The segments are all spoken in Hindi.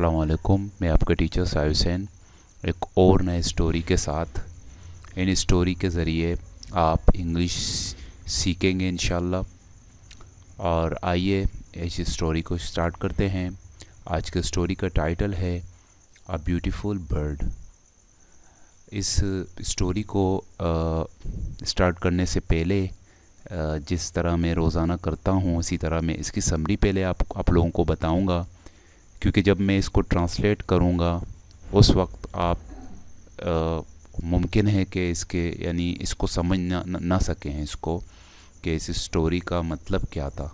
अस्सलाम वालेकुम। मैं आपका टीचर साहिब हुसैन एक और नए स्टोरी के साथ। इन स्टोरी के ज़रिए आप इंग्लिश सीखेंगे इंशाल्लाह। और आइए इस स्टोरी को स्टार्ट करते हैं। आज के स्टोरी का टाइटल है अ ब्यूटीफुल बर्ड। इस स्टोरी को स्टार्ट करने से पहले जिस तरह मैं रोज़ाना करता हूँ उसी तरह मैं इसकी समरी पहले आप लोगों को बताऊँगा, क्योंकि जब मैं इसको ट्रांसलेट करूँगा उस वक्त आप मुमकिन है कि इसके यानी इसको समझ ना सकें इसको कि इस स्टोरी का मतलब क्या था।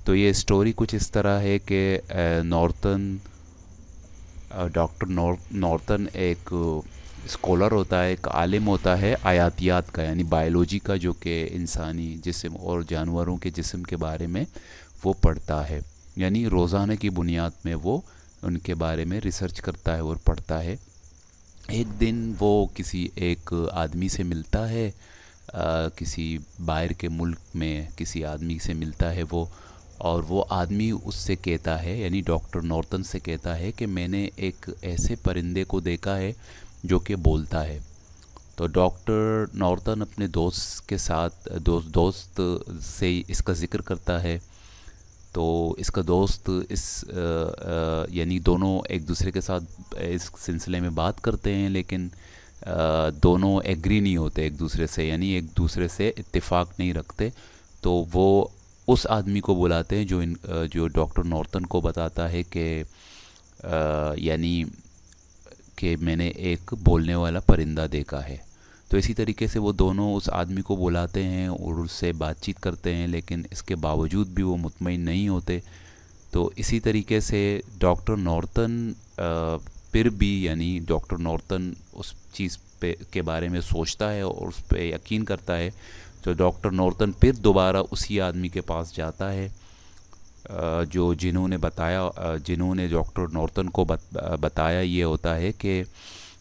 तो ये स्टोरी कुछ इस तरह है कि डॉक्टर नॉर्टन एक स्कॉलर होता है, एक आलिम होता है आयातियात का, यानी बायोलॉजी का, जो कि इंसानी जिस्म और जानवरों के जिस्म के बारे में वो पढ़ता है। यानी रोज़ाना की बुनियाद में वो उनके बारे में रिसर्च करता है और पढ़ता है। एक दिन वो किसी एक आदमी से मिलता है, किसी बाहर के मुल्क में किसी आदमी से मिलता है वो, और वो आदमी उससे कहता है, यानी डॉक्टर नॉर्टन से कहता है कि मैंने एक ऐसे परिंदे को देखा है जो कि बोलता है। तो डॉक्टर नॉर्टन अपने दोस्त के साथ दोस्त से इसका ज़िक्र करता है। तो इसका दोस्त यानी दोनों एक दूसरे के साथ इस सिलसिले में बात करते हैं, लेकिन दोनों एग्री नहीं होते एक दूसरे से, यानी एक दूसरे से इत्तेफाक नहीं रखते। तो वो उस आदमी को बुलाते हैं जो डॉक्टर नॉर्टन को बताता है कि यानी कि मैंने एक बोलने वाला परिंदा देखा है। तो इसी तरीके से वो दोनों उस आदमी को बुलाते हैं और उससे बातचीत करते हैं, लेकिन इसके बावजूद भी वो मुतमईन नहीं होते। तो इसी तरीके से डॉक्टर नॉर्टन फिर भी, यानी डॉक्टर नॉर्टन उस चीज़ पे के बारे में सोचता है और उस पर यकीन करता है। तो डॉक्टर नॉर्टन फिर दोबारा उसी आदमी के पास जाता है जिन्होंने डॉक्टर नॉर्टन को बताया ये होता है कि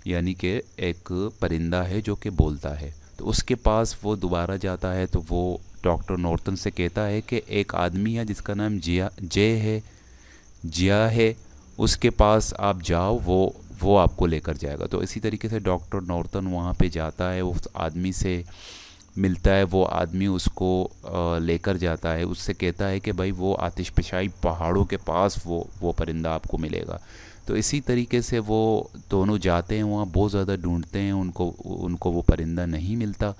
यानी कि एक परिंदा है जो कि बोलता है। तो उसके पास वो दोबारा जाता है। तो वो डॉक्टर नॉर्टन से कहता है कि एक आदमी है जिसका नाम जिया है, उसके पास आप जाओ, वो आपको लेकर जाएगा। तो इसी तरीके से डॉक्टर नॉर्टन वहाँ पे जाता है, उस आदमी से मिलता है। वो आदमी उसको लेकर जाता है, उससे कहता है कि भाई वो आतिशफशाई पहाड़ों के पास वो परिंदा आपको मिलेगा। तो इसी तरीके से वो दोनों जाते हैं वहाँ, बहुत ज़्यादा ढूंढते हैं, उनको वो परिंदा नहीं मिलता,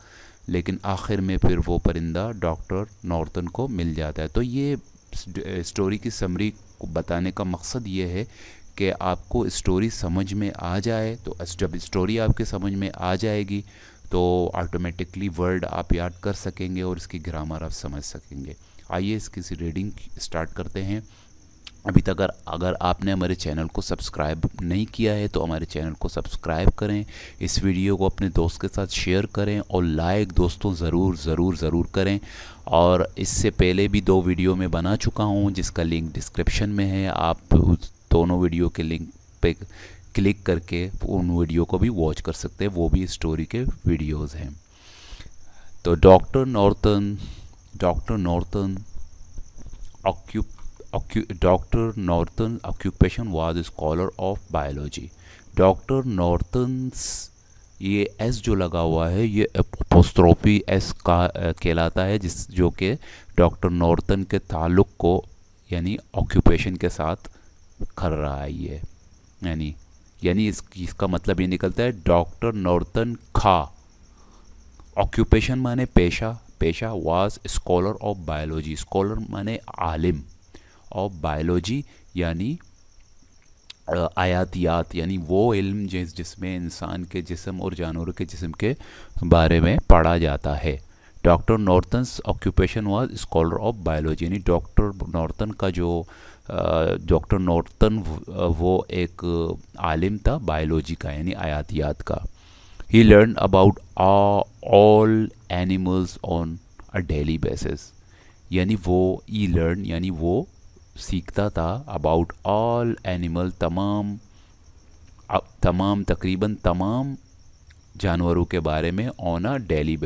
लेकिन आखिर में फिर वो परिंदा डॉक्टर नॉर्टन को मिल जाता है। तो ये स्टोरी की समरी को बताने का मकसद ये है कि आपको स्टोरी समझ में आ जाए। तो जब स्टोरी आपके समझ में आ जाएगी तो ऑटोमेटिकली वर्ड आप याद कर सकेंगे और इसकी ग्रामर आप समझ सकेंगे। आइए इसकी रीडिंग स्टार्ट करते हैं। अभी तक अगर आपने हमारे चैनल को सब्सक्राइब नहीं किया है तो हमारे चैनल को सब्सक्राइब करें, इस वीडियो को अपने दोस्त के साथ शेयर करें और लाइक दोस्तों ज़रूर करें। और इससे पहले भी 2 वीडियो मैं बना चुका हूँ जिसका लिंक डिस्क्रिप्शन में है। आप उस दोनों वीडियो के लिंक पे क्लिक करके उन वीडियो को भी वॉच कर सकते हैं, वो भी स्टोरी के वीडियोज़ हैं। तो doctor Norton occupation was scholar of biology. Doctor Norton's, ये एस जो लगा हुआ है ये अपोस्ट्रोफी एस का कहलाता है, जो कि डॉक्टर नॉर्टन के ताल्लुक़ को यानी ऑक्यूपेशन के साथ कर रहा है। ये यानी इसका मतलब ये निकलता है डॉक्टर नॉर्टन खा, ऑक्यूपेशन माने पेशा, was scholar of biology, scholar माने आलिम, ऑफ बायोलॉजी यानी आयातियात, यानी वो इल्म जिसमें इंसान के जिस्म और जानवरों के जिस्म के बारे में पढ़ा जाता है। Doctor Norton's occupation was scholar of biology, यानी डॉक्टर नॉर्टन का जो डॉक्टर नॉर्टन वो एक आलिम था बायोलॉजी का, यानी आयातियात का। He learn about all animals on a daily basis, यानी वो सीखता था अबाउट ऑल एनिमल, तकरीबन तमाम जानवरों के बारे में ऑन अ डेली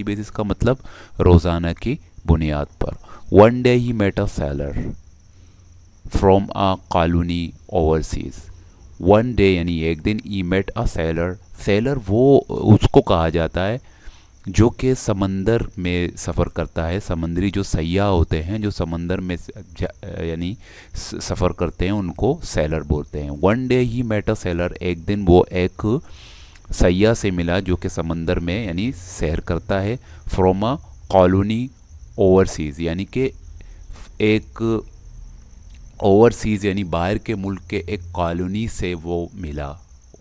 बेसिस का मतलब रोज़ाना की बुनियाद पर। One day he met a sailor, from a colony overseas. One day यानी एक दिन, he met a sailor, sailor वो उसको कहा जाता है जो कि समंदर में सफ़र करता है। समुद्री जो सैयाह होते हैं जो समंदर में यानी सफ़र करते हैं उनको सेलर बोलते हैं। One day he met a sailor, एक दिन वो एक सैयाह से मिला जो कि समंदर में यानी सैर करता है। फ्रॉम अ कॉलोनी ओवरसीज़ यानी कि एक ओवरसीज़ यानी बाहर के मुल्क के एक कॉलोनी से वो मिला,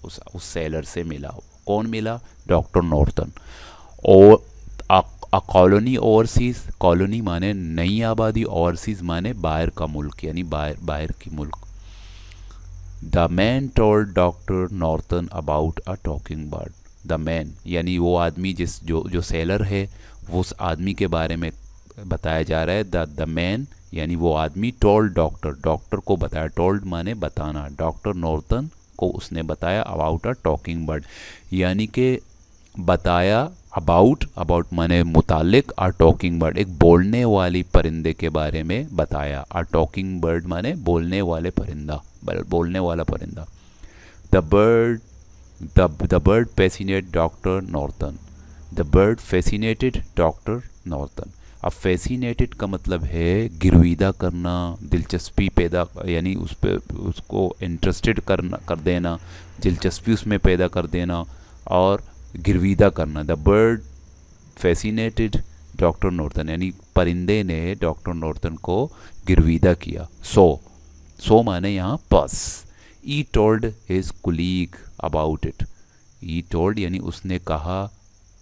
उस सेलर से मिला। कौन मिला? Doctor Norton. और अ कॉलोनी ओवरसीज़, कॉलोनी माने नई आबादी, ओवरसीज़ माने बाहर का मुल्क यानी बाहर बाहर की मुल्क। The man told doctor Norton about a talking bird. The man यानी वो आदमी जिस जो जो सेलर है, वो उस आदमी के बारे में बताया जा रहा है। द मैन यानी वो आदमी, टोल्ड डॉक्टर, डॉक्टर को बताया, टोल्ड माने बताना, डॉक्टर नॉर्टन को उसने बताया अबाउट अ टॉकिंग बर्ड यानी कि बताया अबाउट, अबाउट माने मुतालिक, अ टॉकिंग बर्ड एक बोलने वाली परिंदे के बारे में बताया। अ टॉकिंग बर्ड माने बोलने वाले परिंदा, बोलने वाला परिंदा। The bird the bird fascinate doctor Norton, the bird fascinated doctor Norton. अब फैसिनेटेड का मतलब है गिरविदा करना, दिलचस्पी पैदा यानी उस पर उसको इंटरेस्टेड करना, कर देना, दिलचस्पी उसमें पैदा कर देना और गिरविदा करना। The bird fascinated doctor Norton यानी परिंदे ने डॉक्टर नॉर्टन को गिरविदा किया। सो माने यहाँ पस। He told his colleague about it, he told यानी उसने कहा,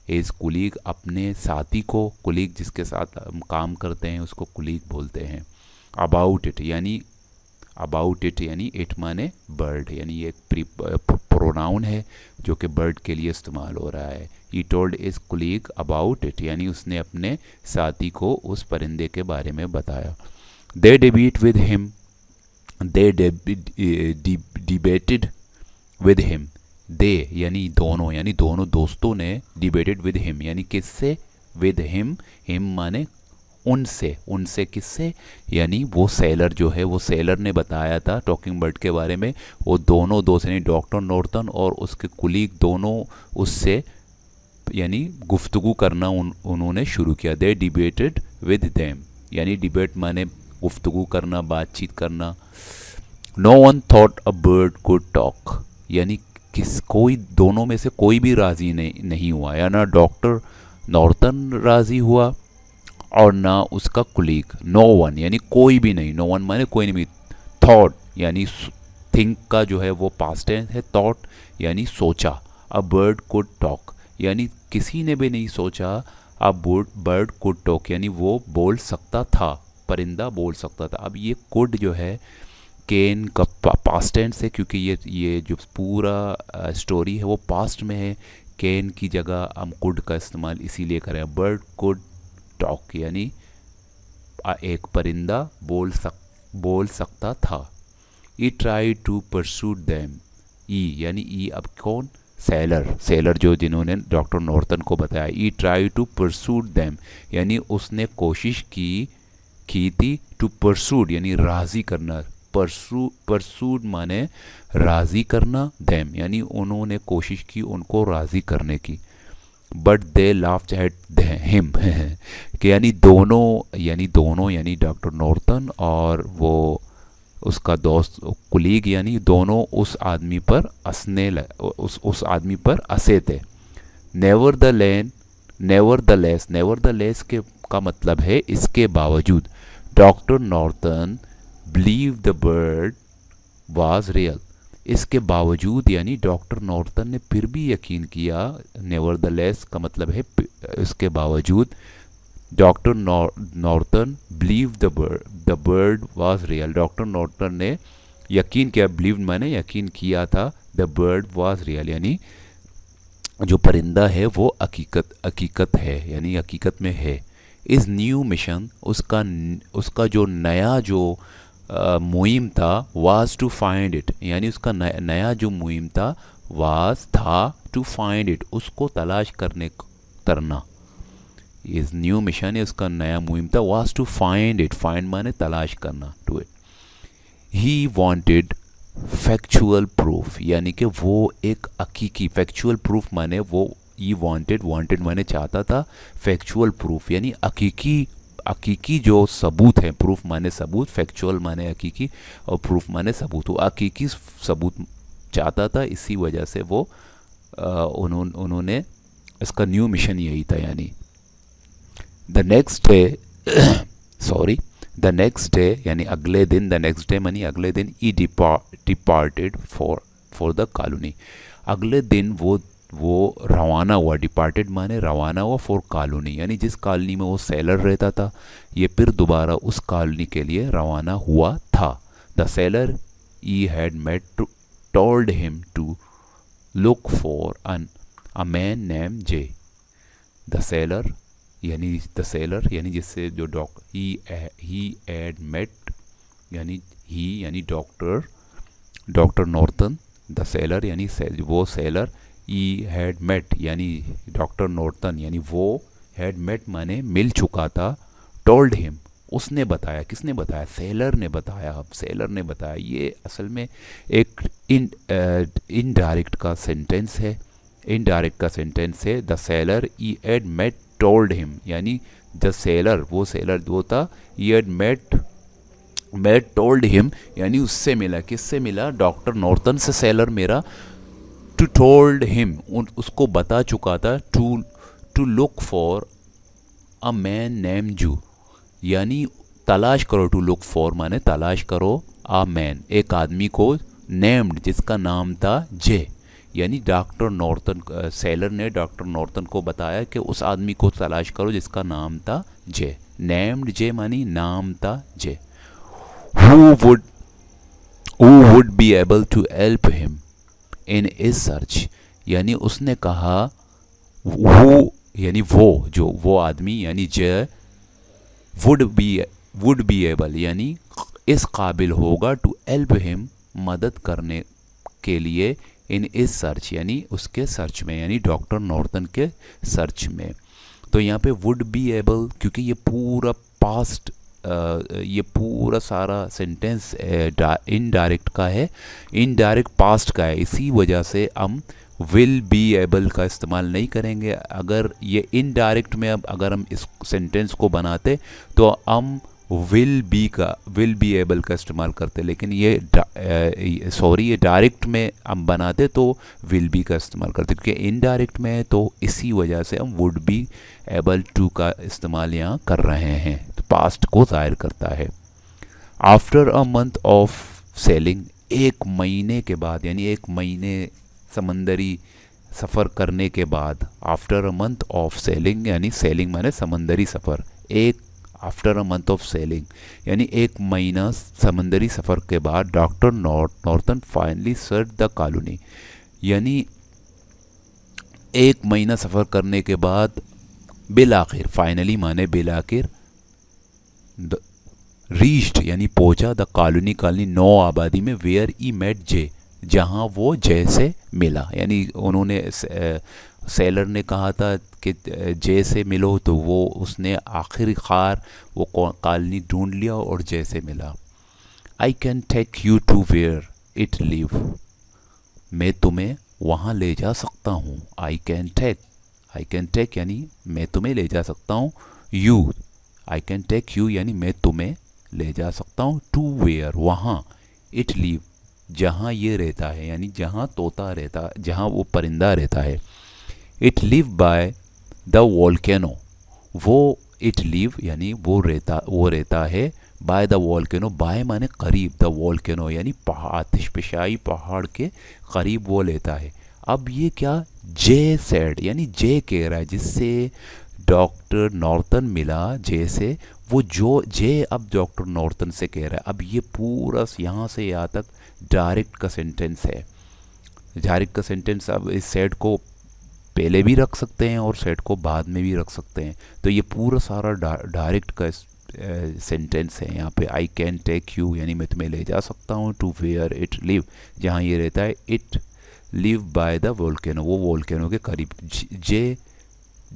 हिज कुलीग अपने साथी को, कुलीग जिसके साथ हम काम करते हैं उसको कुलीग बोलते हैं। अबाउट इट यानी, अबाउट इट यानी इट माने बर्ड यानी ये एक प्रोनाउन है जो कि बर्ड के लिए इस्तेमाल हो रहा है। He told is colleague about it यानी उसने अपने साथी को उस परिंदे के बारे में बताया। They debate with him, they debated with him, they यानी दोनों दोस्तों ने डिबेटेड विद हिम यानी किससे? विद हिम, हिम माने उनसे, उनसे किससे? यानी वो सेलर जो है, वो सेलर ने बताया था टॉकिंग बर्ड के बारे में। वो दोनों दोस्त यानी डॉक्टर नॉर्टन और उसके कुलीग दोनों उससे यानी गुफ्तगू करना उन्होंने शुरू किया। दे डिबेटेड विद देम यानी डिबेट माने गुफ्तगू करना, बातचीत करना। No one thought a bird could talk यानी कोई दोनों में से कोई भी राज़ी नहीं हुआ, या ना डॉक्टर नॉर्टन राज़ी हुआ और ना उसका कुलीग। नो वन यानी कोई भी नहीं, नो वन माने कोई नहीं। थॉट यानी थिंक का जो है वो पास्ट टेंस है, थॉट यानी सोचा। अ बर्ड कुड टॉक यानी किसी ने भी नहीं सोचा अ बर्ड कुड टॉक यानी वो बोल सकता था, परिंदा बोल सकता था। अब ये कुड जो है केन का पास्ट टेंस है क्योंकि ये जो पूरा स्टोरी है वो पास्ट में है। केन की जगह हम कुड का इस्तेमाल इसीलिए करें। बर्ड कुड टॉक यानी एक परिंदा बोल सकता था। ई ट्राई टू परसूट दैम, ई यानी ई अब कौन? सेलर, सेलर जो जिन्होंने डॉक्टर नॉर्टन को बताया। ई ट्राई टू परसूट दैम यानी उसने कोशिश की थी। टू परसूट यानी राज़ी करना, परसूट माने राज़ी करना, दैम यानी उन्होंने कोशिश की उनको राज़ी करने की। But they laughed at him कि यानी दोनों यानी डॉक्टर नॉर्टन और वो उसका दोस्त कुलीग यानी दोनों उस आदमी पर उस आदमी पर हंसे थे। Nevertheless, nevertheless के का मतलब है इसके बावजूद। Doctor Norton believe the bird was real, इसके बावजूद यानी डॉक्टर नॉर्टन ने फिर भी यकीन किया। नेवरदलेस का मतलब है इसके बावजूद। Doctor Norton believe the bird was real, doctor Norton ने यकीन किया, बिलीव मैंने यकीन किया था, द बर्ड वाज रियल यानी जो परिंदा है वो हकीकत है यानी हकीकत में है। इस न्यू मिशन उसका जो नया जो मुहिम था, वाज टू फाइंड इट यानी उसका नया जो मुहिम था वाज था टू फाइंड इट उसको तलाश करना। इस न्यू मिशन है उसका नया मुहिम था, was to find it, find माने तलाश करना, to it. He wanted factual proof, यानी कि वो एक हकीकी, फैक्चुअल प्रूफ माने वो, ही वांटेड, वांटेड माने चाहता था, फैक्चुअल प्रूफ यानी हकीकी, हकीकी जो सबूत है, प्रूफ माने सबूत, फैक्चुअल माने हकीकी और प्रूफ माने सबूत, वो हकीकी सबूत चाहता था। इसी वजह से वो उन्होंने इसका न्यू मिशन यही था। यानी the next day sorry the next day यानी अगले दिन, द नेक्स्ट डे मानी अगले दिन, ई डिपार्टेड फॉर द कॉलोनी, अगले दिन वो रवाना हुआ, डिपार्टेड माने रवाना हुआ, फॉर कॉलोनी यानी जिस कॉलोनी में वो सेलर रहता था, ये फिर दोबारा उस कॉलोनी के लिए रवाना हुआ था। The sailor he had met told him to look for a man name J. The sailor यानी जिससे जो ही हैड मेट यानी डॉक्टर नॉर्टन, द सेलर यानी वो सेलर, ही हैड मेट यानी डॉक्टर नॉर्टन यानी वो, हैड मेट माने मिल चुका था, टोल्ड हिम उसने बताया, किसने बताया, सेलर ने बताया। अब सेलर ने बताया, ये असल में एक इनडायरेक्ट का सेंटेंस है, इनडायरेक्ट का सेंटेंस है। The sailor he had met told him यानी द सेलर, वो सेलर वो था, he had met told him यानी उससे मिला, किससे मिला, डॉक्टर नॉर्टन से सेलर मेरा, टू टोल्ड हिम उसको बता चुका था, to look for a man name J यानी तलाश करो, टू लुक फॉर माने तलाश करो, अ मैन एक आदमी को, नेम्ड जिसका नाम था जे, यानी डॉक्टर नॉर्टन, सेलर ने डॉक्टर नॉर्टन को बताया कि उस आदमी को तलाश करो जिसका नाम था जे, नेम्ड जे मानी नाम था जे, who would who would be able to help him in his search यानी उसने कहा, who यानी वो आदमी यानी जे, would be able यानी इस काबिल होगा, टू हेल्प हिम मदद करने के लिए, इन इस सर्च यानी उसके सर्च में, यानी डॉक्टर नॉर्टन के सर्च में। तो यहाँ पे वुड बी एबल, क्योंकि ये पूरा पास्ट, ये पूरा सारा सेंटेंस इनडायरेक्ट का है, इनडायरेक्ट पास्ट का है, इसी वजह से हम विल बी एबल का इस्तेमाल नहीं करेंगे। अगर ये इनडायरेक्ट में अब अगर हम इस सेंटेंस को बनाते तो हम विल बी एबल का इस्तेमाल करते, लेकिन ये ये डायरेक्ट में हम बनाते तो विल बी का इस्तेमाल करते, क्योंकि इनडायरेक्ट में है तो इसी वजह से हम वुड बी एबल टू का इस्तेमाल यहाँ कर रहे हैं, तो पास्ट को ज़ाहिर करता है। After a month of selling, एक महीने के बाद यानी एक महीने समंदरी सफ़र करने के बाद, after a month of selling यानी सेलिंग माने समंदरी सफ़र, एक after a month of selling यानी एक महीना समंदरी सफ़र के बाद, doctor Norton finally search the colony यानी एक महीना सफ़र करने के बाद, बिल आखिर, फाइनली माने बिल आखिर, रीच्ड यानी पहुंचा, द कॉलोनी नौ आबादी में, वेयर ई मेट जे जहां वो जे से मिला, यानी उन्होंने सेलर ने कहा था कि जे से मिलो, तो वो उसने आखिरकार वो कॉलोनी ढूंढ लिया और जे से मिला। I can take you to where it live, मैं तुम्हें वहाँ ले जा सकता हूँ। आई कैन टेक यानी मैं तुम्हें ले जा सकता हूँ, you I can take you यानी मैं तुम्हें ले जा सकता हूँ, टू वेयर वहाँ, इट लिव जहाँ ये रहता है यानी जहाँ तोता रहता, जहाँ वो परिंदा रहता है। It live by the volcano, वो इट लिव यानी वो रहता है, बाय द वोल्केनो, बाय माने करीब, द वोल्केनो यानी पहाड़, आतिशफशाई पहाड़ के करीब वो लेता है। अब ये क्या, जे सेड यानी जे कह रहा है, जिससे डॉक्टर नॉर्टन मिला जे से, वो जो जे अब डॉक्टर नॉर्टन से कह रहा है। अब ये पूरा यहाँ से यहाँ तक डायरेक्ट का सेंटेंस है, डायरेक्ट का सेंटेंस। अब इस सेड को पहले भी रख सकते हैं और सेट को बाद में भी रख सकते हैं, तो ये पूरा सारा डायरेक्ट का सेंटेंस है। यहाँ पे आई कैन टेक यू यानी मैं तुम्हें ले जा सकता हूँ, टू वेयर इट लिव जहाँ ये रहता है, it live by the volcano, वो वोल्केनो के करीब,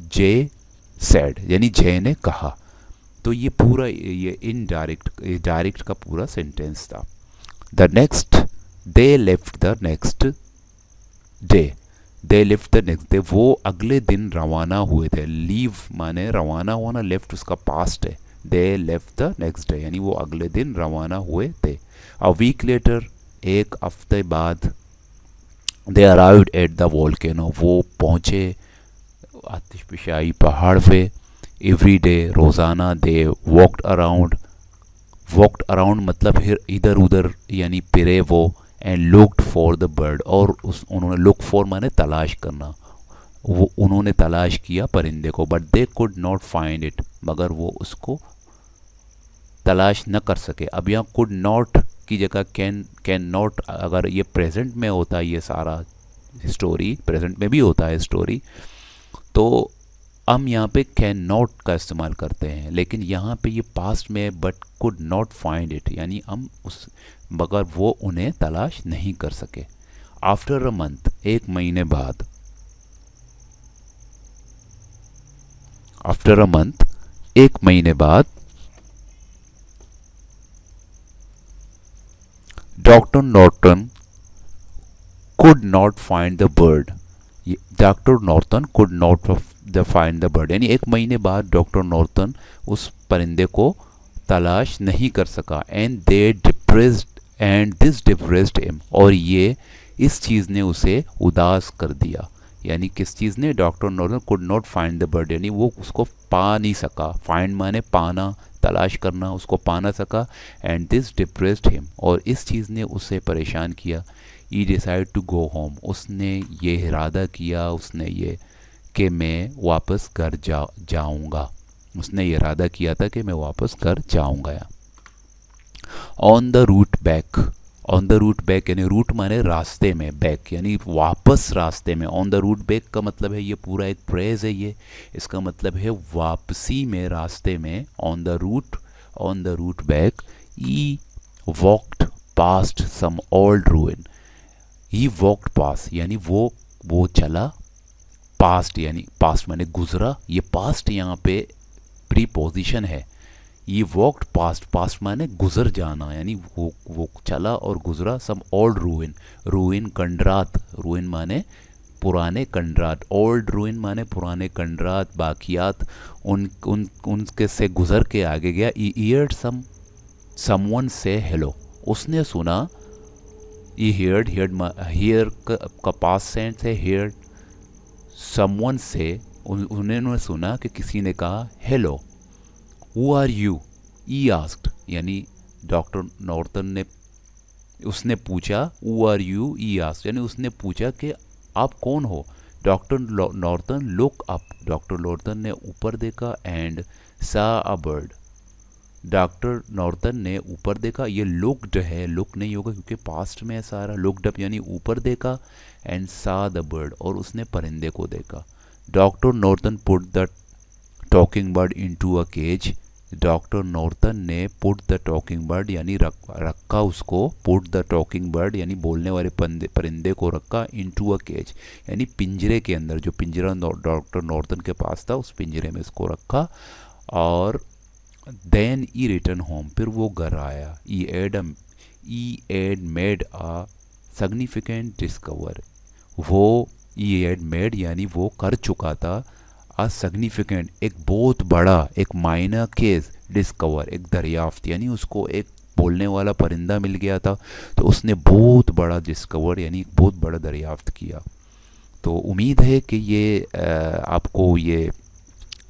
जे सेड यानी जे ने कहा। तो ये पूरा ये इनडायरेक्ट, डायरेक्ट का पूरा सेंटेंस था। The next they left the next day, they lift the next day, वो अगले दिन रवाना हुए थे। लीव माने रवाना होना, लेफ्ट उसका पास्ट है। They left the next day यानी वो अगले दिन रवाना हुए थे। अ वीक लेटर, एक हफ्ते बाद, दे अराइव्ड एट द वोल्केनो, वो पहुँचे आतिशफशाई पहाड़ पे। एवरी डे, रोज़ाना, दे वॉकड अराउंड मतलब इधर उधर यानी फिरे वो। And looked for the bird, और उन्होंने लुक फॉर माने तलाश करना, वो उन्होंने तलाश किया परिंदे को। But they could not find it, मगर वो उसको तलाश न कर सके। अब यहाँ कुड नॉट की जगह कैन नॉट, अगर ये प्रेजेंट में होता ये सारा स्टोरी, प्रेजेंट में भी होता है स्टोरी, तो हम यहाँ पे कैन नॉट का इस्तेमाल करते हैं। लेकिन यहाँ पे ये पास्ट में है, but could not find it यानी हम उस मगर वो उन्हें तलाश नहीं कर सके। आफ्टर अ मंथ, एक महीने बाद, आफ्टर अ मंथ, एक महीने बाद, doctor Norton could not find the bird, doctor Norton could not find the bird यानी एक महीने बाद डॉक्टर नॉर्टन उस परिंदे को तलाश नहीं कर सका। एंड दिस डिप्रेस्ड हिम, और ये इस चीज़ ने उसे उदास कर दिया। यानी किस चीज़ ने? Doctor Norton could not find the bird यानी वो उसको पा नहीं सका। फाइंड माने पाना, तलाश करना, उसको पा ना सका। एंड दिस डिप्रेस्ड हिम, और इस चीज़ ने उसे परेशान किया। ही डिसाइड टू गो होम, उसने ये इरादा किया, उसने ये कि मैं वापस घर जाऊंगा। उसने ये इरादा किया था कि मैं वापस घर जाऊंगा। On the route back, on the route back यानी रूट माने रास्ते में, बैक यानी वापस रास्ते में। ऑन द रूट बैक का मतलब है, ये पूरा एक फ्रेज है ये, इसका मतलब है वापसी में, रास्ते में। On the route back, he walked past some old ruin, he walked past यानी वो चला। पास्ट यानी पास्ट माने गुजरा, ये पास्ट यहाँ पे प्रीपोजिशन है। ये वॉक्ड पास्ट, पास्ट माने गुजर जाना यानी वो चला और गुजरा। सम ओल्ड रूइन, रूइन कंडरात, रूइन माने पुराने कंडरात, ओल्ड रूइन माने पुराने कंडरात, बाकियात, उनके से गुजर के आगे गया। He heard someone say hello, उसने सुना। ई हियर का पास्ट सेंस है, हियर समवन से, उन्होंने सुना कि किसी ने कहा hello. Who are you, he asked यानी डॉक्टर नॉर्टन ने, उसने पूछा। Who are you, he asked यानी उसने पूछा कि आप कौन हो। Doctor Norton look up, doctor Norton ने ऊपर देखा। एंड सा अ बर्ड, डॉक्टर नॉर्टन ने ऊपर देखा। ये लुक्ड है, लुक नहीं होगा क्योंकि पास्ट में है सारा। लुक्ड अप यानी ऊपर देखा। एंड सा द बर्ड, और उसने परिंदे को देखा। Doctor Norton put the talking bird into a cage, doctor Norton ने पुट द टॉकिंग बर्ड यानी रखा उसको। पुट द टॉकिंग बर्ड यानी बोलने वाले परिंदे को रखा। इनटू अ केज यानी पिंजरे के अंदर, जो पिंजरा डॉक्टर नॉर्टन के पास था उस पिंजरे में इसको रखा। और देन ई रिटर्न होम, फिर वो घर आया। He had made a significant discover, वो ई एड मेड यानी वो कर चुका था। अ सिग्निफिकेंट एक बहुत बड़ा, एक मायना केस, डिस्कवर एक दरियाफ्त यानी उसको एक बोलने वाला परिंदा मिल गया था, तो उसने बहुत बड़ा डिस्कवर यानी बहुत बड़ा दरियाफ्त किया। तो उम्मीद है कि ये आपको ये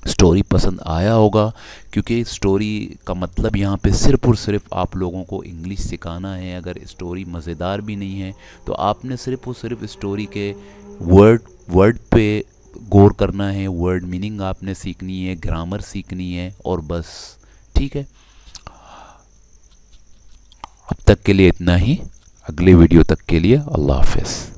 स्टोरी पसंद आया होगा, क्योंकि स्टोरी का मतलब यहाँ पे सिर्फ़ और सिर्फ आप लोगों को इंग्लिश सिखाना है। अगर स्टोरी मज़ेदार भी नहीं है तो आपने सिर्फ़ और सिर्फ स्टोरी के वर्ड पे गौर करना है, वर्ड मीनिंग आपने सीखनी है, ग्रामर सीखनी है, और बस। ठीक है, अब तक के लिए इतना ही। अगले वीडियो तक के लिए अल्लाह हाफ़िज़।